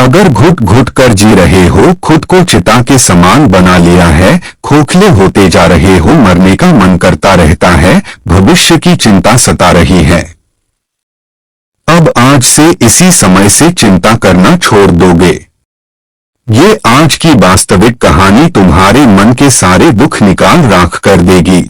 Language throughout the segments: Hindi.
अगर घुट घुट कर जी रहे हो, खुद को चिता के समान बना लिया है, खोखले होते जा रहे हो, मरने का मन करता रहता है, भविष्य की चिंता सता रही है, अब आज से इसी समय से चिंता करना छोड़ दोगे। ये आज की वास्तविक कहानी तुम्हारे मन के सारे दुख निकाल राख कर देगी।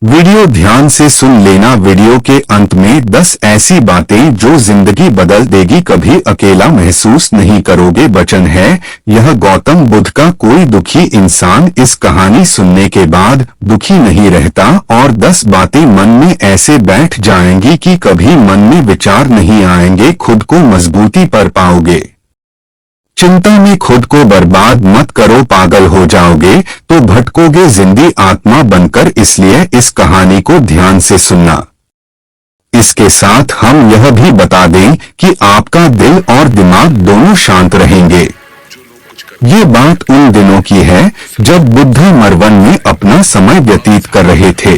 वीडियो ध्यान से सुन लेना। वीडियो के अंत में 10 ऐसी बातें जो जिंदगी बदल देगी, कभी अकेला महसूस नहीं करोगे। वचन है यह गौतम बुद्ध का। कोई दुखी इंसान इस कहानी सुनने के बाद दुखी नहीं रहता और 10 बातें मन में ऐसे बैठ जाएंगी कि कभी मन में विचार नहीं आएंगे। खुद को मजबूती पर पाओगे। चिंता में खुद को बर्बाद मत करो, पागल हो जाओगे तो भटकोगे जिंदी आत्मा बनकर। इसलिए इस कहानी को ध्यान से सुनना। इसके साथ हम यह भी बता दें कि आपका दिल और दिमाग दोनों शांत रहेंगे। ये बात उन दिनों की है जब बुद्ध मरवन में अपना समय व्यतीत कर रहे थे।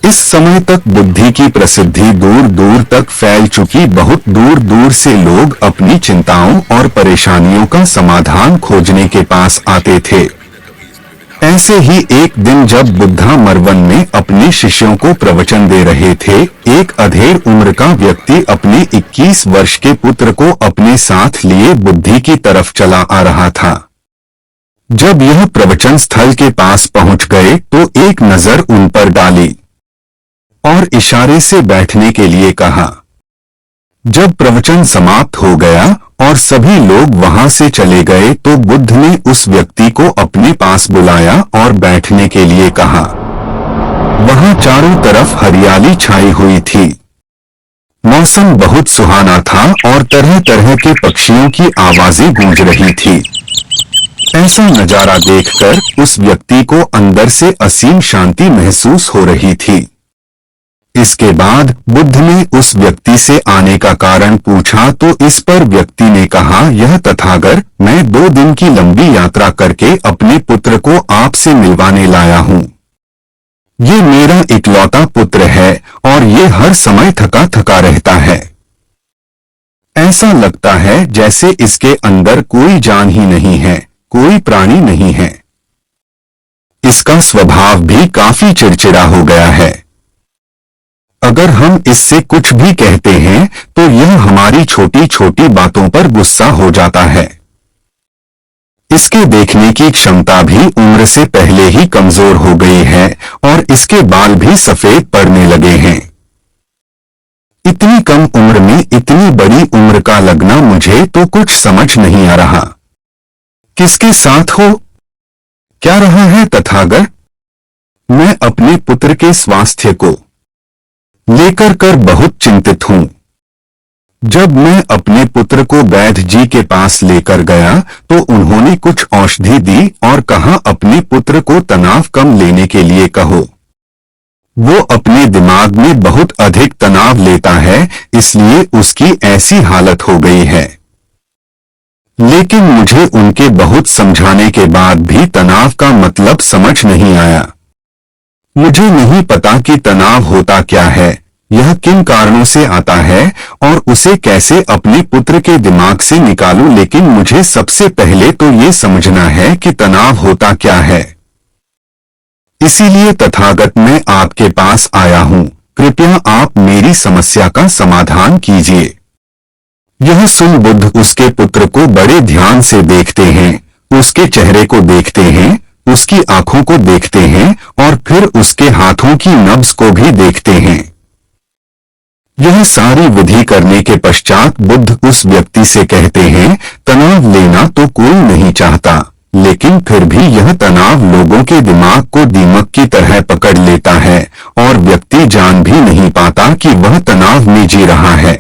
इस समय तक बुद्धि की प्रसिद्धि दूर दूर तक फैल चुकी। बहुत दूर दूर से लोग अपनी चिंताओं और परेशानियों का समाधान खोजने के पास आते थे। ऐसे ही एक दिन जब बुद्ध मरवन में अपने शिष्यों को प्रवचन दे रहे थे, एक अधेड़ उम्र का व्यक्ति अपने 21 वर्ष के पुत्र को अपने साथ लिए बुद्धि की तरफ चला आ रहा था। जब यह प्रवचन स्थल के पास पहुंच गए तो एक नजर उन पर डाली और इशारे से बैठने के लिए कहा। जब प्रवचन समाप्त हो गया और सभी लोग वहां से चले गए तो बुद्ध ने उस व्यक्ति को अपने पास बुलाया और बैठने के लिए कहा। वहां चारों तरफ हरियाली छाई हुई थी। मौसम बहुत सुहाना था और तरह तरह के पक्षियों की आवाजें गूंज रही थी। ऐसा नजारा देखकर उस व्यक्ति को अंदर से असीम शांति महसूस हो रही थी। इसके बाद बुद्ध ने उस व्यक्ति से आने का कारण पूछा तो इस पर व्यक्ति ने कहा, यह तथागत, मैं 2 दिन की लंबी यात्रा करके अपने पुत्र को आपसे मिलवाने लाया हूँ। ये मेरा इकलौता पुत्र है और ये हर समय थका थका रहता है। ऐसा लगता है जैसे इसके अंदर कोई जान ही नहीं है, कोई प्राणी नहीं है। इसका स्वभाव भी काफी चिड़चिड़ा हो गया है। अगर हम इससे कुछ भी कहते हैं तो यह हमारी छोटी छोटी बातों पर गुस्सा हो जाता है। इसके देखने की क्षमता भी उम्र से पहले ही कमजोर हो गई है और इसके बाल भी सफेद पड़ने लगे हैं। इतनी कम उम्र में इतनी बड़ी उम्र का लगना मुझे तो कुछ समझ नहीं आ रहा। किसके साथ हो? क्या रहा है तथागत? मैं अपने पुत्र के स्वास्थ्य को लेकर कर बहुत चिंतित हूं। जब मैं अपने पुत्र को वैद्य जी के पास लेकर गया तो उन्होंने कुछ औषधि दी और कहा अपने पुत्र को तनाव कम लेने के लिए कहो। वो अपने दिमाग में बहुत अधिक तनाव लेता है, इसलिए उसकी ऐसी हालत हो गई है। लेकिन मुझे उनके बहुत समझाने के बाद भी तनाव का मतलब समझ नहीं आया। मुझे नहीं पता कि तनाव होता क्या है, यह किन कारणों से आता है और उसे कैसे अपने पुत्र के दिमाग से निकालूं। लेकिन मुझे सबसे पहले तो ये समझना है कि तनाव होता क्या है। इसीलिए तथागत मैं आपके पास आया हूं। कृपया आप मेरी समस्या का समाधान कीजिए। यह सुन बुद्ध उसके पुत्र को बड़े ध्यान से देखते हैं, उसके चेहरे को देखते हैं, उसकी आंखों को देखते हैं और फिर उसके हाथों की नब्ज को भी देखते हैं। यह सारी विधि करने के पश्चात बुद्ध उस व्यक्ति से कहते हैं, तनाव लेना तो कोई नहीं चाहता, लेकिन फिर भी यह तनाव लोगों के दिमाग को दीमक की तरह पकड़ लेता है और व्यक्ति जान भी नहीं पाता कि वह तनाव में जी रहा है।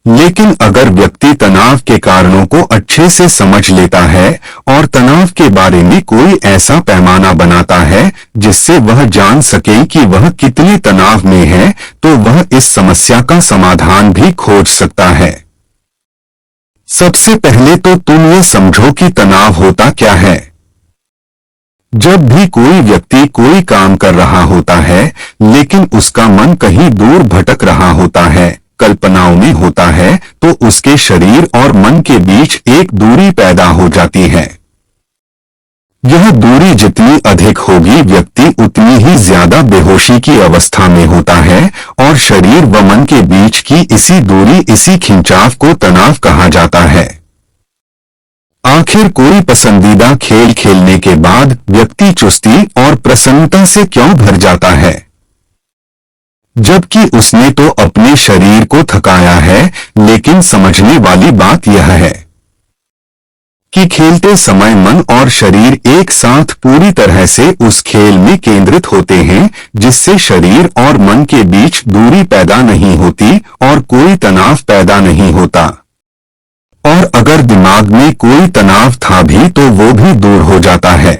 लेकिन अगर व्यक्ति तनाव के कारणों को अच्छे से समझ लेता है और तनाव के बारे में कोई ऐसा पैमाना बनाता है जिससे वह जान सके कि वह कितने तनाव में है, तो वह इस समस्या का समाधान भी खोज सकता है। सबसे पहले तो तुम ये समझो कि तनाव होता क्या है। जब भी कोई व्यक्ति कोई काम कर रहा होता है लेकिन उसका मन कहीं दूर भटक रहा होता है, कल्पनाओं में होता है तो उसके शरीर और मन के बीच एक दूरी पैदा हो जाती है। यह दूरी जितनी अधिक होगी व्यक्ति उतनी ही ज्यादा बेहोशी की अवस्था में होता है और शरीर व मन के बीच की इसी दूरी, इसी खिंचाव को तनाव कहा जाता है। आखिर कोई पसंदीदा खेल खेलने के बाद व्यक्ति चुस्ती और प्रसन्नता से क्यों भर जाता है, जबकि उसने तो अपने शरीर को थकाया है। लेकिन समझने वाली बात यह है कि खेलते समय मन और शरीर एक साथ पूरी तरह से उस खेल में केंद्रित होते हैं, जिससे शरीर और मन के बीच दूरी पैदा नहीं होती और कोई तनाव पैदा नहीं होता। और अगर दिमाग में कोई तनाव था भी तो वो भी दूर हो जाता है।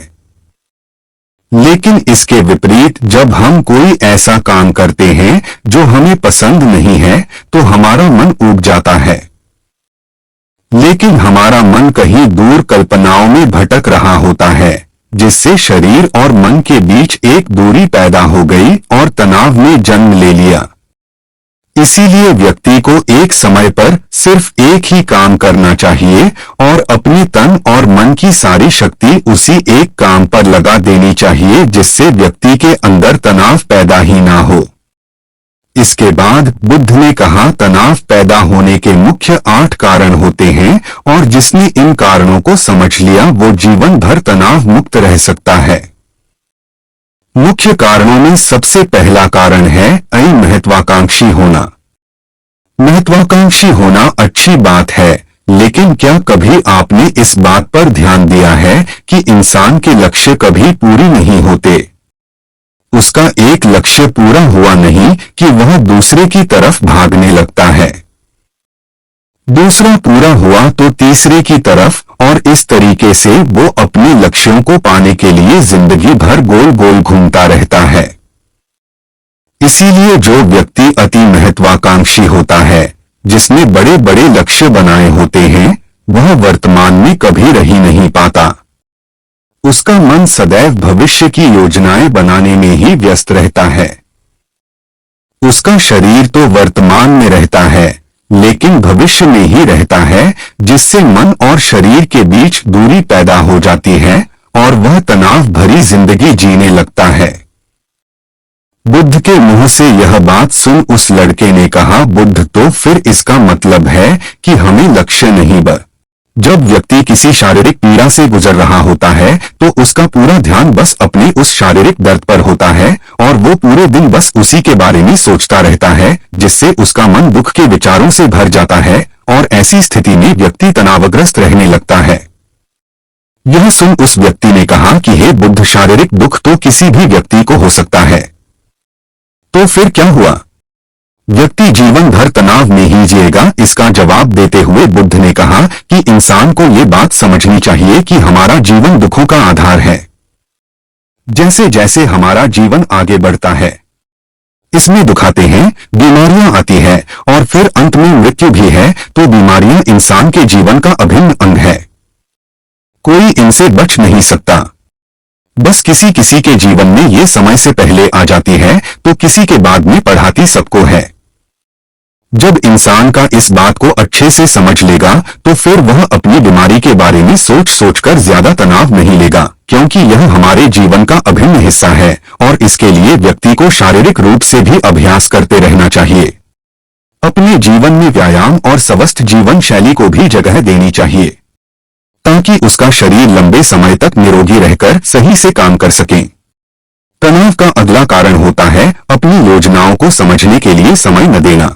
लेकिन इसके विपरीत जब हम कोई ऐसा काम करते हैं जो हमें पसंद नहीं है तो हमारा मन ऊब जाता है। लेकिन हमारा मन कहीं दूर कल्पनाओं में भटक रहा होता है, जिससे शरीर और मन के बीच एक दूरी पैदा हो गई और तनाव ने जन्म ले लिया। इसीलिए व्यक्ति को एक समय पर सिर्फ एक ही काम करना चाहिए और अपने तन और मन की सारी शक्ति उसी एक काम पर लगा देनी चाहिए, जिससे व्यक्ति के अंदर तनाव पैदा ही ना हो। इसके बाद बुद्ध ने कहा, तनाव पैदा होने के मुख्य 8 कारण होते हैं और जिसने इन कारणों को समझ लिया वो जीवन भर तनाव मुक्त रह सकता है। मुख्य कारणों में सबसे पहला कारण है महत्वाकांक्षी होना। महत्वाकांक्षी होना अच्छी बात है, लेकिन क्या कभी आपने इस बात पर ध्यान दिया है कि इंसान के लक्ष्य कभी पूरी नहीं होते। उसका एक लक्ष्य पूरा हुआ नहीं कि वह दूसरे की तरफ भागने लगता है, दूसरा पूरा हुआ तो तीसरे की तरफ, और इस तरीके से वो अपने लक्ष्यों को पाने के लिए जिंदगी भर गोल गोल घूमता रहता है। इसीलिए जो व्यक्ति अति महत्वाकांक्षी होता है, जिसने बड़े बड़े लक्ष्य बनाए होते हैं, वह वर्तमान में कभी रह ही नहीं पाता। उसका मन सदैव भविष्य की योजनाएं बनाने में ही व्यस्त रहता है। उसका शरीर तो वर्तमान में रहता है लेकिन भविष्य में ही रहता है, जिससे मन और शरीर के बीच दूरी पैदा हो जाती है और वह तनाव भरी जिंदगी जीने लगता है। बुद्ध के मुंह से यह बात सुन उस लड़के ने कहा, बुद्ध तो फिर इसका मतलब है कि हमें लक्ष्य नहीं जब व्यक्ति किसी शारीरिक पीड़ा से गुजर रहा होता है तो उसका पूरा ध्यान बस अपने उस शारीरिक दर्द पर होता है और वो पूरे दिन बस उसी के बारे में सोचता रहता है, जिससे उसका मन दुख के विचारों से भर जाता है और ऐसी स्थिति में व्यक्ति तनावग्रस्त रहने लगता है। यह सुन उस व्यक्ति ने कहा कि हे बुद्ध, शारीरिक दुख तो किसी भी व्यक्ति को हो सकता है, तो फिर क्या हुआ? व्यक्ति जीवन भर तनाव में ही जिएगा? इसका जवाब देते हुए बुद्ध ने कहा कि इंसान को ये बात समझनी चाहिए कि हमारा जीवन दुखों का आधार है। जैसे जैसे हमारा जीवन आगे बढ़ता है, इसमें दुख आते हैं, बीमारियां आती है और फिर अंत में मृत्यु भी है, तो बीमारियां इंसान के जीवन का अभिन्न अंग है। कोई इनसे बच नहीं सकता। बस किसी किसी के जीवन में ये समय से पहले आ जाती है तो किसी के बाद में पढ़ाती सबको है। जब इंसान का इस बात को अच्छे से समझ लेगा तो फिर वह अपनी बीमारी के बारे में सोच सोचकर ज्यादा तनाव नहीं लेगा, क्योंकि यह हमारे जीवन का अभिन्न हिस्सा है और इसके लिए व्यक्ति को शारीरिक रूप से भी अभ्यास करते रहना चाहिए। अपने जीवन में व्यायाम और स्वस्थ जीवन शैली को भी जगह देनी चाहिए ताकि उसका शरीर लंबे समय तक निरोगी रहकर सही से काम कर सके। तनाव का अगला कारण होता है अपनी योजनाओं को समझने के लिए समय न देना।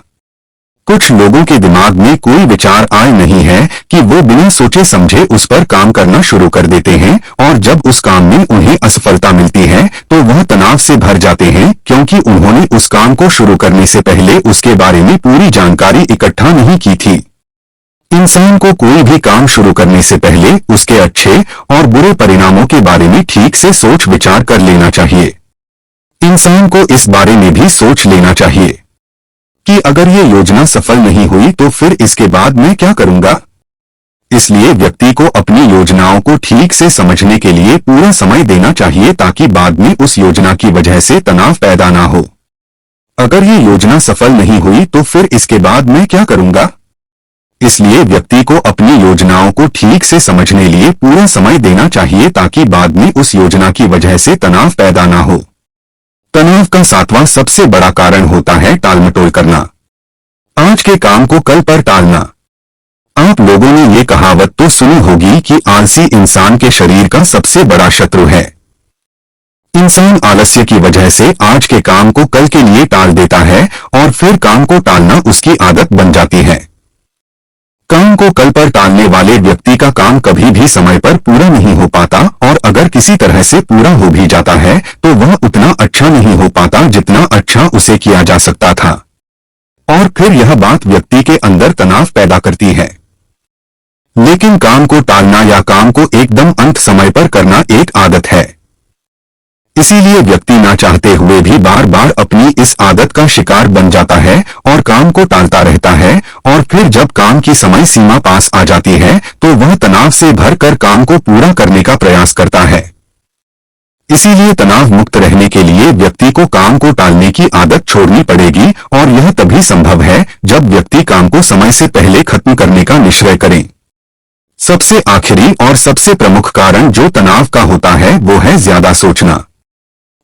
कुछ लोगों के दिमाग में कोई विचार आए नहीं है कि वो बिना सोचे समझे उस पर काम करना शुरू कर देते हैं और जब उस काम में उन्हें असफलता मिलती है तो वह तनाव से भर जाते हैं, क्योंकि उन्होंने उस काम को शुरू करने से पहले उसके बारे में पूरी जानकारी इकट्ठा नहीं की थी। इंसान को कोई भी काम शुरू करने से पहले उसके अच्छे और बुरे परिणामों के बारे में ठीक से सोच विचार कर लेना चाहिए। इंसान को इस बारे में भी सोच लेना चाहिए कि अगर ये योजना सफल नहीं हुई तो फिर इसके बाद मैं क्या करूंगा। इसलिए व्यक्ति को अपनी योजनाओं को ठीक से समझने के लिए पूरा समय देना चाहिए ताकि बाद में उस योजना की वजह से तनाव पैदा ना हो। अगर ये योजना सफल नहीं हुई तो फिर इसके बाद मैं क्या करूंगा? इसलिए व्यक्ति को अपनी योजनाओं को ठीक से समझने लिए पूरा समय देना चाहिए ताकि बाद में उस योजना की वजह से तनाव पैदा ना हो। तनाव का 7वां सबसे बड़ा कारण होता है टालमटोल करना। आज के काम को कल पर टालना। आप लोगों ने ये कहावत तो सुनी होगी कि आलसी इंसान के शरीर का सबसे बड़ा शत्रु है। इंसान आलस्य की वजह से आज के काम को कल के लिए टाल देता है और फिर काम को टालना उसकी आदत बन जाती है। काम को कल पर टालने वाले व्यक्ति का काम कभी भी समय पर पूरा नहीं हो पाता और अगर किसी तरह से पूरा हो भी जाता है तो वह उतना अच्छा नहीं हो पाता जितना अच्छा उसे किया जा सकता था। और फिर यह बात व्यक्ति के अंदर तनाव पैदा करती है। लेकिन काम को टालना या काम को एकदम अंत समय पर करना एक आदत है। इसीलिए व्यक्ति ना चाहते हुए भी बार बार अपनी इस आदत का शिकार बन जाता है और काम को टालता रहता है और फिर जब काम की समय सीमा पास आ जाती है तो वह तनाव से भरकर काम को पूरा करने का प्रयास करता है। इसीलिए तनाव मुक्त रहने के लिए व्यक्ति को काम को टालने की आदत छोड़नी पड़ेगी और यह तभी संभव है जब व्यक्ति काम को समय से पहले खत्म करने का निश्चय करे। सबसे आखिरी और सबसे प्रमुख कारण जो तनाव का होता है वो है ज्यादा सोचना।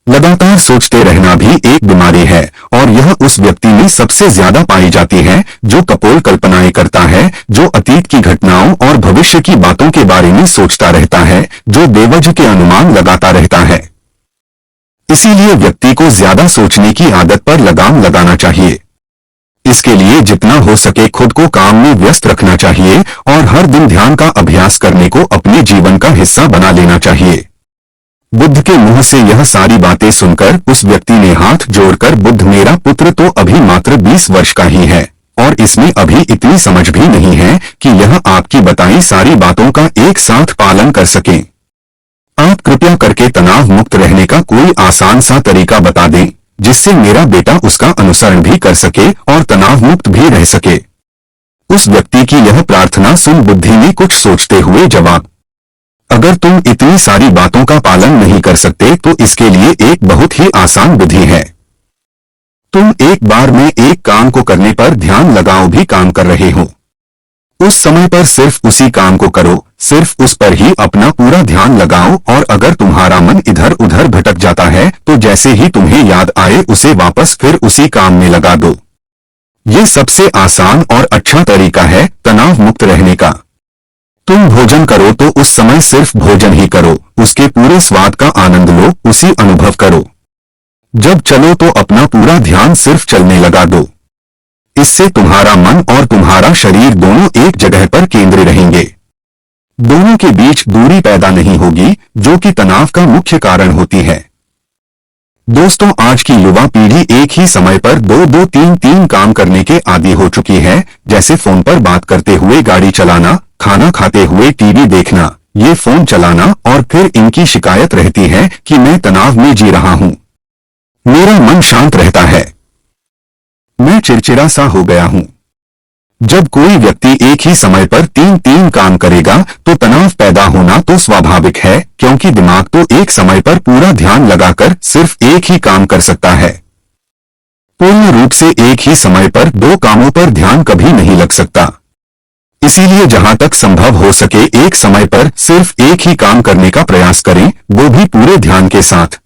लगातार सोचते रहना भी एक बीमारी है और यह उस व्यक्ति में सबसे ज्यादा पाई जाती है जो कपोल कल्पनाएं करता है, जो अतीत की घटनाओं और भविष्य की बातों के बारे में सोचता रहता है, जो बेवजह के अनुमान लगाता रहता है। इसीलिए व्यक्ति को ज्यादा सोचने की आदत पर लगाम लगाना चाहिए। इसके लिए जितना हो सके खुद को काम में व्यस्त रखना चाहिए और हर दिन ध्यान का अभ्यास करने को अपने जीवन का हिस्सा बना लेना चाहिए। बुद्ध के मुंह से यह सारी बातें सुनकर उस व्यक्ति ने हाथ जोड़कर, बुद्ध मेरा पुत्र तो अभी मात्र 20 वर्ष का ही है और इसमें अभी इतनी समझ भी नहीं है कि यह आपकी बताई सारी बातों का एक साथ पालन कर सके। आप कृपया करके तनाव मुक्त रहने का कोई आसान सा तरीका बता दें जिससे मेरा बेटा उसका अनुसरण भी कर सके और तनाव मुक्त भी रह सके। उस व्यक्ति की यह प्रार्थना सुन बुद्धि ने कुछ सोचते हुए जवाब, अगर तुम इतनी सारी बातों का पालन नहीं कर सकते तो इसके लिए एक बहुत ही आसान विधि है। तुम एक बार में एक काम को करने पर ध्यान लगाओ भी काम कर रहे हो, उस समय पर सिर्फ उसी काम को करो, सिर्फ उस पर ही अपना पूरा ध्यान लगाओ और अगर तुम्हारा मन इधर उधर भटक जाता है तो जैसे ही तुम्हें याद आए उसे वापस फिर उसी काम में लगा दो। ये सबसे आसान और अच्छा तरीका है तनाव मुक्त रहने का। तुम भोजन करो तो उस समय सिर्फ भोजन ही करो, उसके पूरे स्वाद का आनंद लो, उसी अनुभव करो। जब चलो तो अपना पूरा ध्यान सिर्फ चलने लगा दो। इससे तुम्हारा मन और तुम्हारा शरीर दोनों एक जगह पर केंद्रित रहेंगे। दोनों के बीच दूरी पैदा नहीं होगी जो कि तनाव का मुख्य कारण होती है। दोस्तों, आज की युवा पीढ़ी एक ही समय पर 2-2, 3-3 काम करने के आदी हो चुकी है, जैसे फोन पर बात करते हुए गाड़ी चलाना, खाना खाते हुए टीवी देखना, ये फोन चलाना और फिर इनकी शिकायत रहती है कि मैं तनाव में जी रहा हूं, मेरा मन शांत रहता है, मैं चिड़चिड़ा सा हो गया हूं। जब कोई व्यक्ति एक ही समय पर 3-3 काम करेगा तो तनाव पैदा होना तो स्वाभाविक है क्योंकि दिमाग तो एक समय पर पूरा ध्यान लगाकर सिर्फ एक ही काम कर सकता है। पूर्ण रूप से एक ही समय पर 2 कामों पर ध्यान कभी नहीं लग सकता। इसीलिए जहां तक संभव हो सके एक समय पर सिर्फ एक ही काम करने का प्रयास करें, वो भी पूरे ध्यान के साथ।